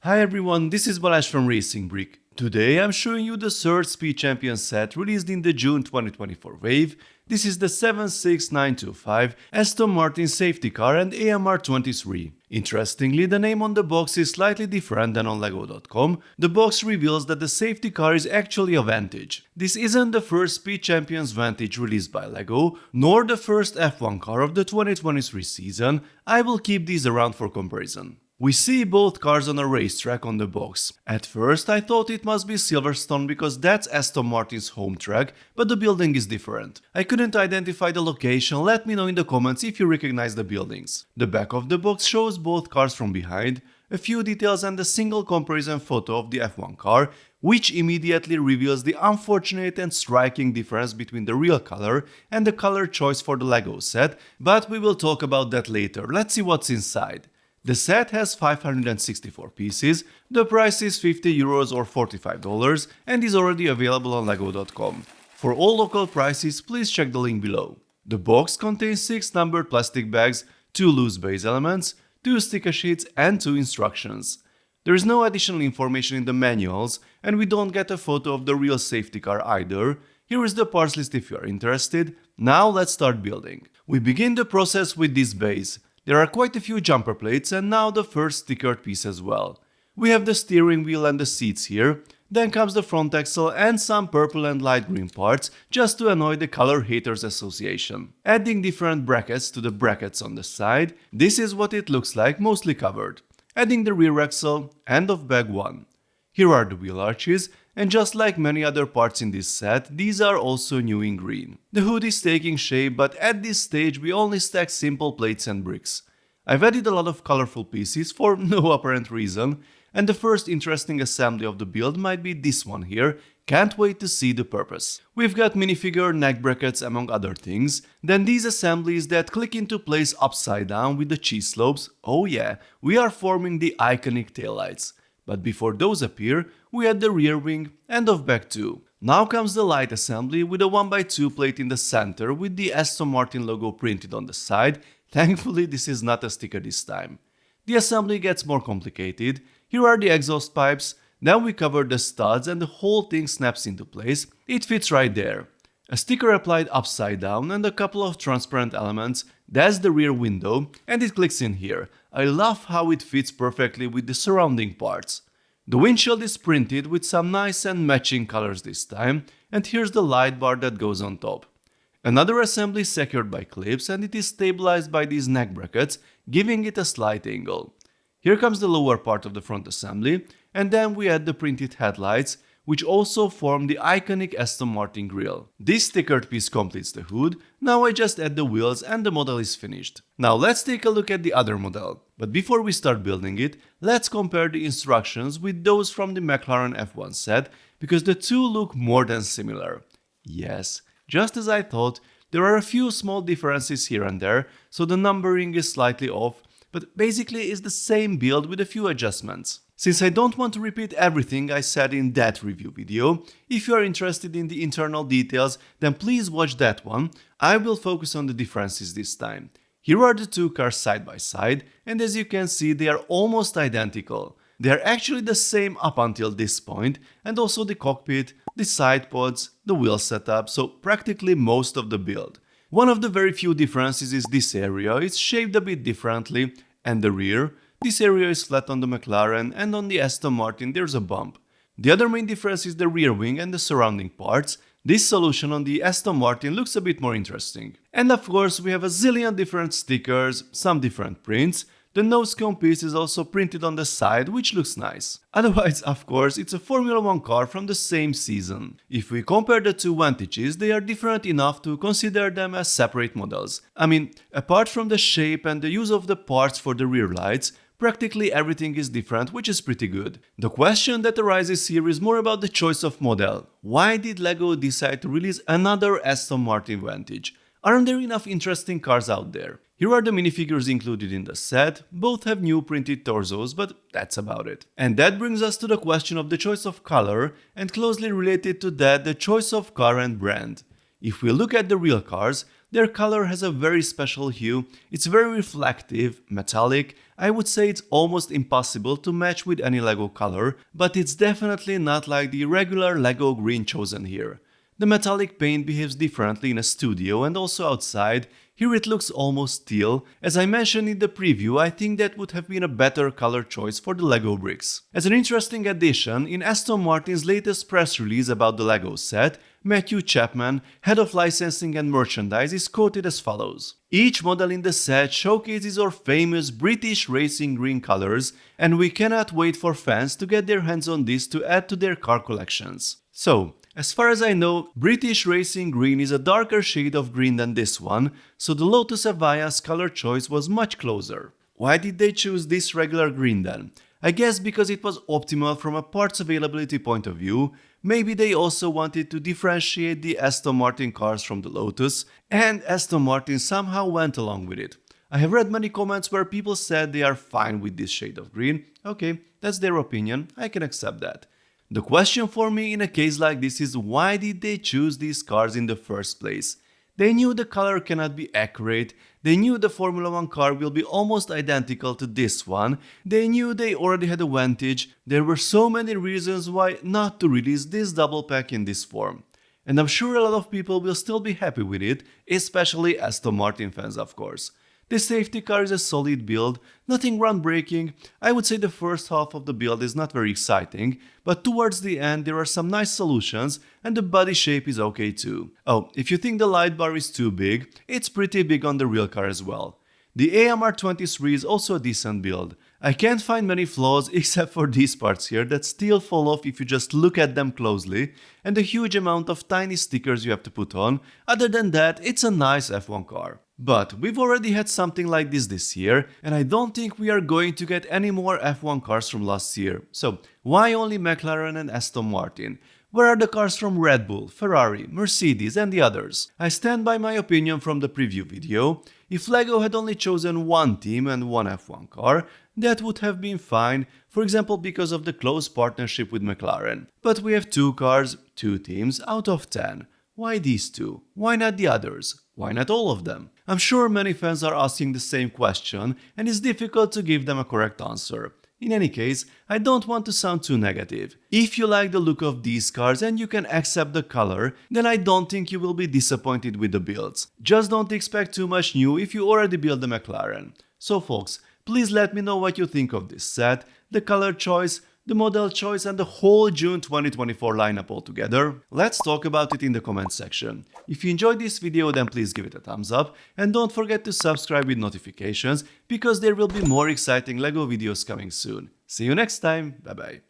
Hi everyone, this is Balázs from Racing Brick. Today I'm showing you the third Speed Champion set released in the June 2024 wave. This is the 76925 Aston Martin safety car and AMR 23. Interestingly, the name on the box is slightly different than on LEGO.com. The box reveals that the safety car is actually a Vantage. This isn't the first Speed Champions Vantage released by LEGO, nor the first F1 car of the 2023 season. I will keep these around for comparison. We see both cars on a racetrack on the box. At first I thought it must be Silverstone because that's Aston Martin's home track, but the building is different. I couldn't identify the location, let me know in the comments if you recognize the buildings. The back of the box shows both cars from behind, a few details and a single comparison photo of the F1 car, which immediately reveals the unfortunate and striking difference between the real color and the color choice for the LEGO set, but we will talk about that later. Let's see what's inside. The set has 564 pieces, the price is €50 or $45 and is already available on LEGO.com. For all local prices, please check the link below. The box contains 6 numbered plastic bags, 2 loose base elements, 2 sticker sheets and 2 instructions. There is no additional information in the manuals and we don't get a photo of the real safety car either. Here is the parts list if you are interested. Now let's start building. We begin the process with this base. There are quite a few jumper plates and now the first stickered piece as well. We have the steering wheel and the seats here, then comes the front axle and some purple and light green parts just to annoy the Color Haters Association. Adding different brackets to the brackets on the side, this is what it looks like mostly covered. Adding the rear axle, end of bag 1. Here are the wheel arches, and just like many other parts in this set, these are also new in green. The hood is taking shape, but at this stage we only stack simple plates and bricks. I've added a lot of colorful pieces for no apparent reason, and the first interesting assembly of the build might be this one here. Can't wait to see the purpose. We've got minifigure neck brackets among other things, then these assemblies that click into place upside down with the cheese slopes. Oh yeah, we are forming the iconic taillights. But before those appear, we had the rear wing, end of bag 2. Now comes the light assembly with a 1x2 plate in the center with the Aston Martin logo printed on the side. Thankfully this is not a sticker this time. The assembly gets more complicated. Here are the exhaust pipes, then we cover the studs and the whole thing snaps into place. It fits right there. A sticker applied upside down and a couple of transparent elements. That's the rear window and it clicks in here. I love how it fits perfectly with the surrounding parts. The windshield is printed with some nice and matching colors this time, and here's the light bar that goes on top. Another assembly is secured by clips and it is stabilized by these neck brackets, giving it a slight angle. Here comes the lower part of the front assembly, and then we add the printed headlights, which also form the iconic Aston Martin grille. This stickered piece completes the hood. Now I just add the wheels and the model is finished. Now let's take a look at the other model. But before we start building it, let's compare the instructions with those from the McLaren F1 set, because the two look more than similar. Yes, just as I thought, there are a few small differences here and there, so the numbering is slightly off, but basically it's the same build with a few adjustments. Since I don't want to repeat everything I said in that review video, if you are interested in the internal details, then please watch that one. I will focus on the differences this time. Here are the two cars side by side, and as you can see they are almost identical. They are actually the same up until this point, and also the cockpit, the side pods, the wheel setup, so practically most of the build. One of the very few differences is this area. It's shaped a bit differently, and the rear. This area is flat on the McLaren, and on the Aston Martin there's a bump. The other main difference is the rear wing and the surrounding parts. This solution on the Aston Martin looks a bit more interesting. And of course we have a zillion different stickers, some different prints. The nose cone piece is also printed on the side, which looks nice. Otherwise, of course, it's a Formula 1 car from the same season. If we compare the two Vantages, they are different enough to consider them as separate models. I mean, apart from the shape and the use of the parts for the rear lights, practically everything is different, which is pretty good. The question that arises here is more about the choice of model. Why did LEGO decide to release another Aston Martin Vantage? Aren't there enough interesting cars out there? Here are the minifigures included in the set. Both have new printed torsos, but that's about it. And that brings us to the question of the choice of color, and closely related to that, the choice of car and brand. If we look at the real cars, Their color has a very special hue, it's very reflective, metallic. I would say it's almost impossible to match with any LEGO color, but it's definitely not like the regular LEGO green chosen here. The metallic paint behaves differently in a studio and also outside. Here it looks almost teal. As I mentioned in the preview, I think that would have been a better color choice for the LEGO bricks. As an interesting addition, in Aston Martin's latest press release about the LEGO set, Matthew Chapman, head of licensing and merchandise, is quoted as follows: "Each model in the set showcases our famous British racing green colors, and we cannot wait for fans to get their hands on this to add to their car collections." So, as far as I know, British Racing Green is a darker shade of green than this one, so the Lotus Evia's color choice was much closer. Why did they choose this regular green then? I guess because it was optimal from a parts availability point of view. Maybe they also wanted to differentiate the Aston Martin cars from the Lotus, and Aston Martin somehow went along with it. I have read many comments where people said they are fine with this shade of green. Okay, that's their opinion, I can accept that. The question for me in a case like this is, why did they choose these cars in the first place? They knew the color cannot be accurate, they knew the Formula 1 car will be almost identical to this one, they knew they already had a Vantage. There were so many reasons why not to release this double pack in this form. And I'm sure a lot of people will still be happy with it, especially Aston Martin fans of course. The safety car is a solid build, nothing groundbreaking. I would say the first half of the build is not very exciting, but towards the end there are some nice solutions and the body shape is okay too. Oh, if you think the light bar is too big, it's pretty big on the real car as well. The AMR 23 is also a decent build. I can't find many flaws except for these parts here that still fall off if you just look at them closely, and the huge amount of tiny stickers you have to put on. Other than that, it's a nice F1 car. But we've already had something like this year, and I don't think we are going to get any more F1 cars from last year. So why only McLaren and Aston Martin? Where are the cars from Red Bull, Ferrari, Mercedes and the others? I stand by my opinion from the preview video. If LEGO had only chosen one team and one F1 car, that would have been fine, for example because of the close partnership with McLaren. But we have 2 cars, 2 teams out of 10. Why these 2? Why not the others? Why not all of them? I'm sure many fans are asking the same question and it's difficult to give them a correct answer. In any case, I don't want to sound too negative. If you like the look of these cars and you can accept the color, then I don't think you will be disappointed with the builds. Just don't expect too much new if you already built the McLaren. So folks, please let me know what you think of this set, the color choice, the model choice and the whole June 2024 lineup altogether. Let's talk about it in the comment section. If you enjoyed this video then please give it a thumbs up and don't forget to subscribe with notifications because there will be more exciting LEGO videos coming soon. See you next time, bye bye.